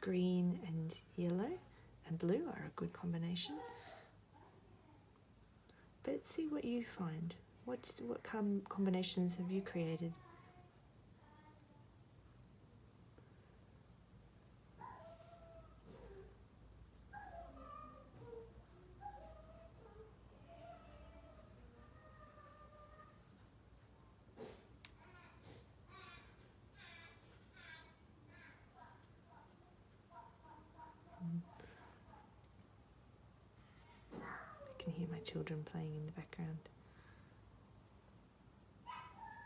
green and yellow and blue are a good combination. But see what you find. What combinations have you created? I can hear my children playing in the background.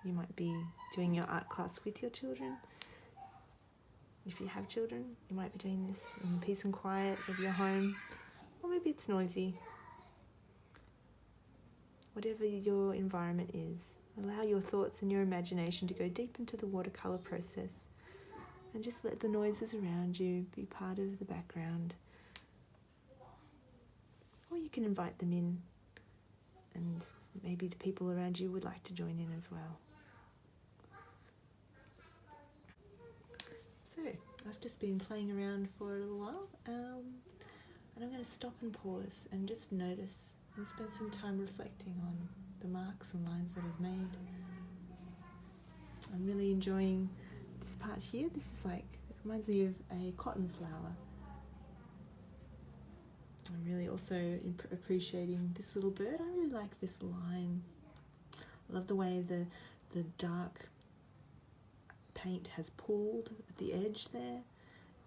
You might be doing your art class with your children. If you have children, you might be doing this in peace and quiet of your home, or maybe it's noisy. Whatever your environment is, allow your thoughts and your imagination to go deep into the watercolour process, and just let the noises around you be part of the background. Or you can invite them in, and maybe the people around you would like to join in as well. So, I've just been playing around for a little while, and I'm going to stop and pause and just notice and spend some time reflecting on the marks and lines that I've made. I'm really enjoying this part here. This is like, it reminds me of a cotton flower. I'm really also appreciating this little bird. I really like this line. I love the way the dark paint has pooled at the edge there,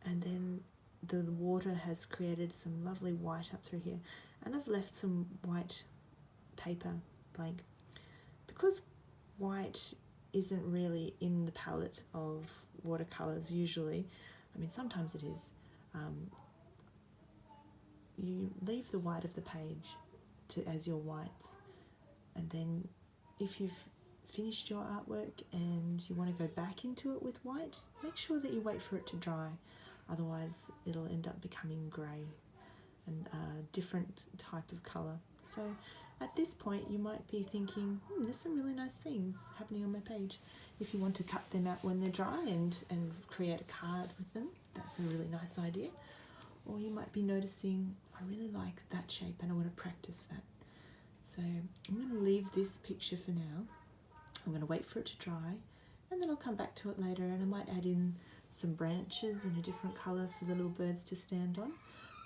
and then the water has created some lovely white up through here. And I've left some white paper blank because white isn't really in the palette of watercolours usually. I mean, sometimes it is. You leave the white of the page as your whites, and then if you've finished your artwork and you want to go back into it with white, make sure that you wait for it to dry, otherwise it'll end up becoming grey and a different type of colour. So at this point you might be thinking, there's some really nice things happening on my page. If you want to cut them out when they're dry and create a card with them, that's a really nice idea. Or you might be noticing, I really like that shape and I want to practice that. So I'm going to leave this picture for now. I'm going to wait for it to dry, and then I'll come back to it later, and I might add in some branches in a different colour for the little birds to stand on.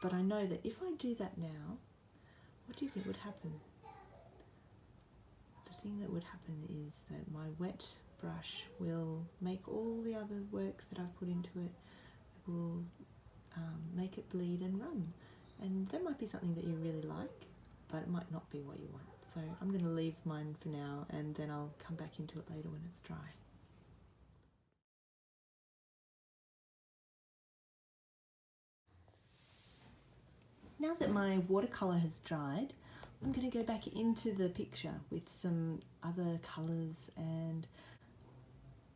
But I know that if I do that now, what do you think would happen? The thing that would happen is that my wet brush will make all the other work that I've put into it, will make it bleed and run. And that might be something that you really like, but it might not be what you want. So I'm going to leave mine for now, and then I'll come back into it later when it's dry. Now that my watercolour has dried, I'm going to go back into the picture with some other colours, and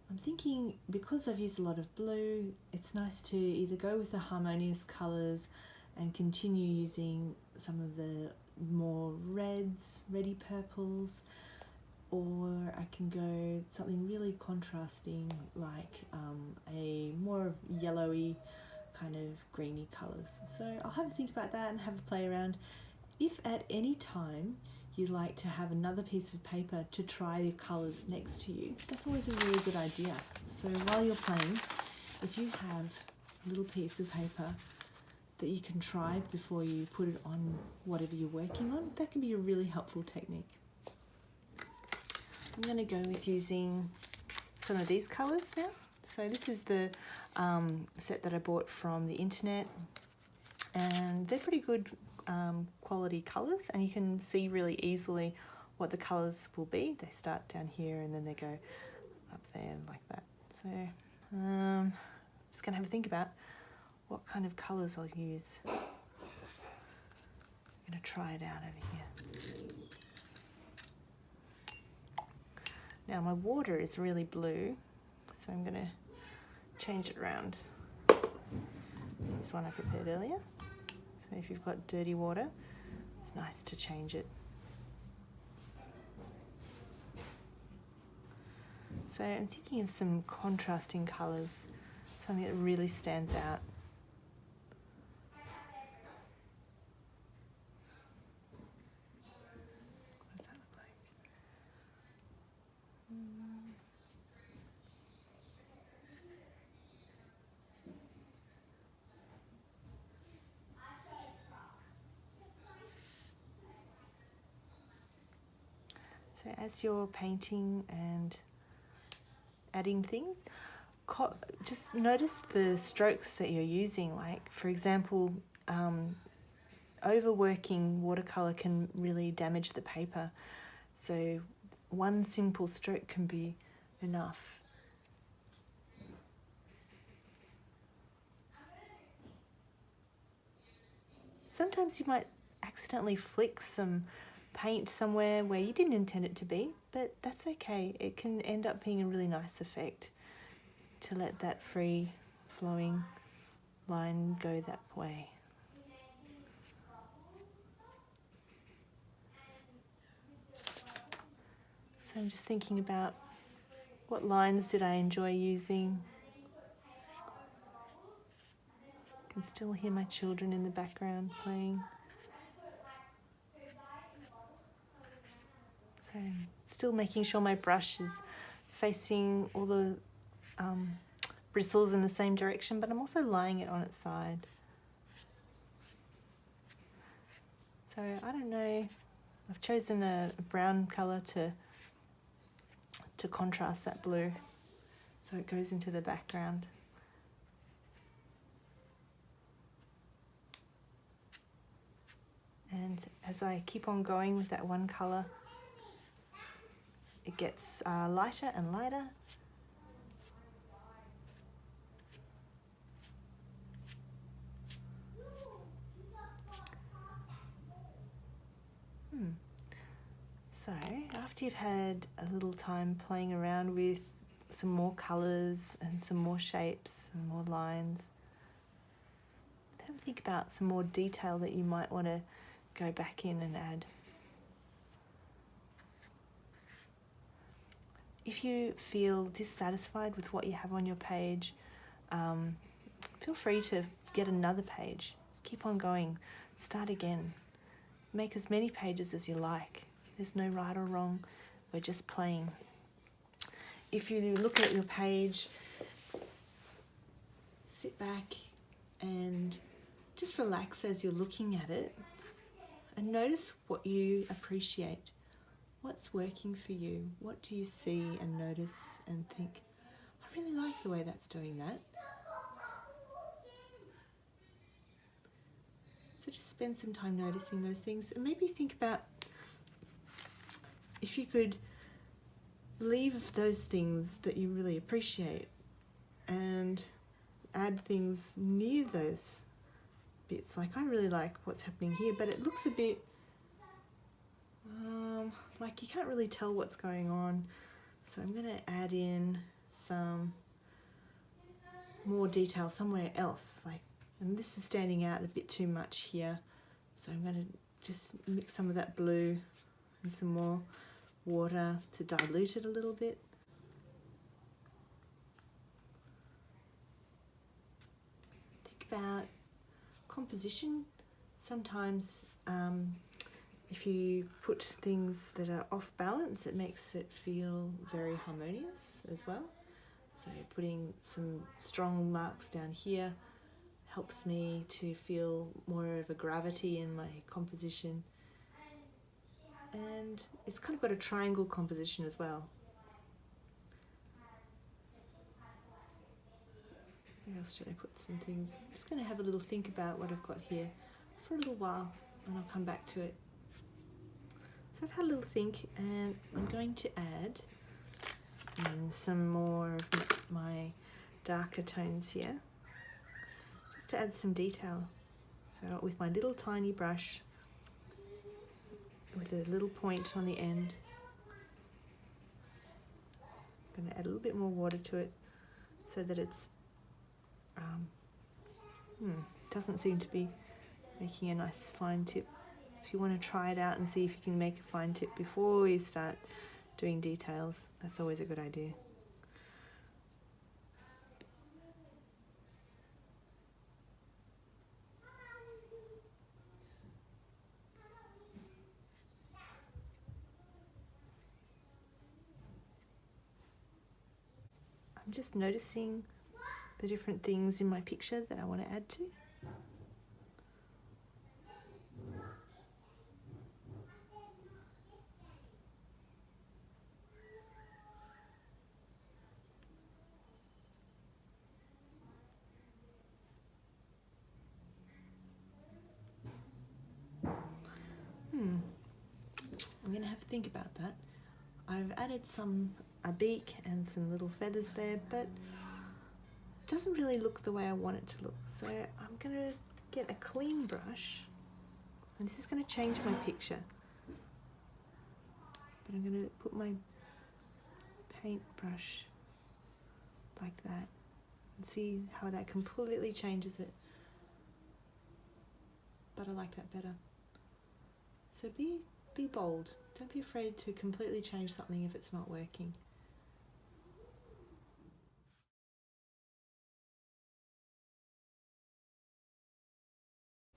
I'm thinking, because I've used a lot of blue, it's nice to either go with the harmonious colours and continue using some of the more reds, reddy purples, or I can go something really contrasting like a more yellowy kind of greeny colours. So I'll have a think about that and have a play around. If at any time you'd like to have another piece of paper to try your colours next to you, that's always a really good idea. So while you're playing, if you have a little piece of paper that you can try before you put it on whatever you're working on, that can be a really helpful technique. I'm going to go with using some of these colours now. So this is the set that I bought from the internet, and they're pretty good quality colours, and you can see really easily what the colours will be. They start down here and then they go up there like that. So I'm just going to have a think about what kind of colours I'll use. I'm going to try it out over here. Now my water is really blue, so I'm going to change it around. This one I prepared earlier. So if you've got dirty water, it's nice to change it. So I'm thinking of some contrasting colours, something that really stands out. So as you're painting and adding things, just notice the strokes that you're using. Like, for example, overworking watercolour can really damage the paper. So one simple stroke can be enough. Sometimes you might accidentally flick some paint somewhere where you didn't intend it to be, but that's okay. It can end up being a really nice effect to let that free flowing line go that way. So I'm just thinking about what lines did I enjoy using. I can still hear my children in the background playing. So still making sure my brush is facing all the bristles in the same direction, but I'm also lying it on its side. So I don't know, I've chosen a brown colour to contrast that blue, so it goes into the background. And as I keep on going with that one colour, it gets lighter and lighter. So after you've had a little time playing around with some more colours and some more shapes and more lines, have a think about some more detail that you might want to go back in and add. If you feel dissatisfied with what you have on your page, feel free to get another page. Just keep on going. Start again. Make as many pages as you like. There's no right or wrong. We're just playing. If you look at your page, sit back and just relax as you're looking at it and notice what you appreciate. What's working for you? What do you see and notice and think, I really like the way that's doing that. So just spend some time noticing those things and maybe think about if you could leave those things that you really appreciate and add things near those bits. Like, I really like what's happening here, but it looks a bit like you can't really tell what's going on. So I'm going to add in some more detail somewhere else. And this is standing out a bit too much here. So I'm going to just mix some of that blue and some more water to dilute it a little bit. Think about composition. Sometimes if you put things that are off balance, it makes it feel very harmonious as well. So putting some strong marks down here helps me to feel more of a gravity in my composition. And it's kind of got a triangle composition as well. Where else should I put some things? I'm just going to have a little think about what I've got here for a little while and I'll come back to it. So I've had a little think and I'm going to add in some more of my darker tones here, just to add some detail. So with my little tiny brush, with a little point on the end, I'm going to add a little bit more water to it so that it's doesn't seem to be making a nice fine tip. If you want to try it out and see if you can make a fine tip before you start doing details, that's always a good idea. I'm just noticing the different things in my picture that I want to add to. I'm going to have to think about that. I've added a beak and some little feathers there, but it doesn't really look the way I want it to look. So I'm going to get a clean brush, and this is going to change my picture. But I'm going to put my paintbrush like that and see how that completely changes it. But I like that better. So be bold. Don't be afraid to completely change something if it's not working.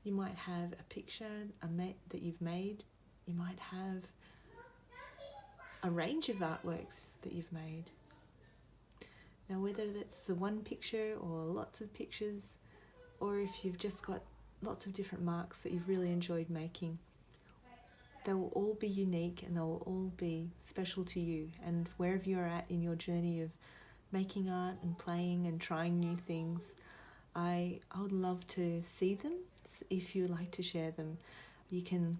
You might have a picture that you've made. You might have a range of artworks that you've made. Now, whether that's the one picture or lots of pictures, or if you've just got lots of different marks that you've really enjoyed making, they will all be unique and they will all be special to you. And wherever you're at in your journey of making art and playing and trying new things, I would love to see them. If you'd like to share them, you can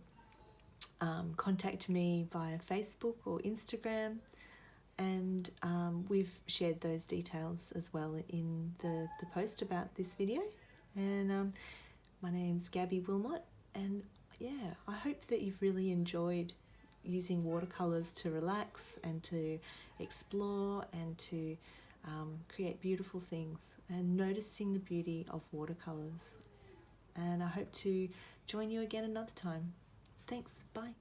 contact me via Facebook or Instagram, and we've shared those details as well in the post about this video. And my name's Gabby Wilmot, and yeah, I hope that you've really enjoyed using watercolours to relax and to explore and to create beautiful things, and noticing the beauty of watercolours. And I hope to join you again another time. Thanks, bye.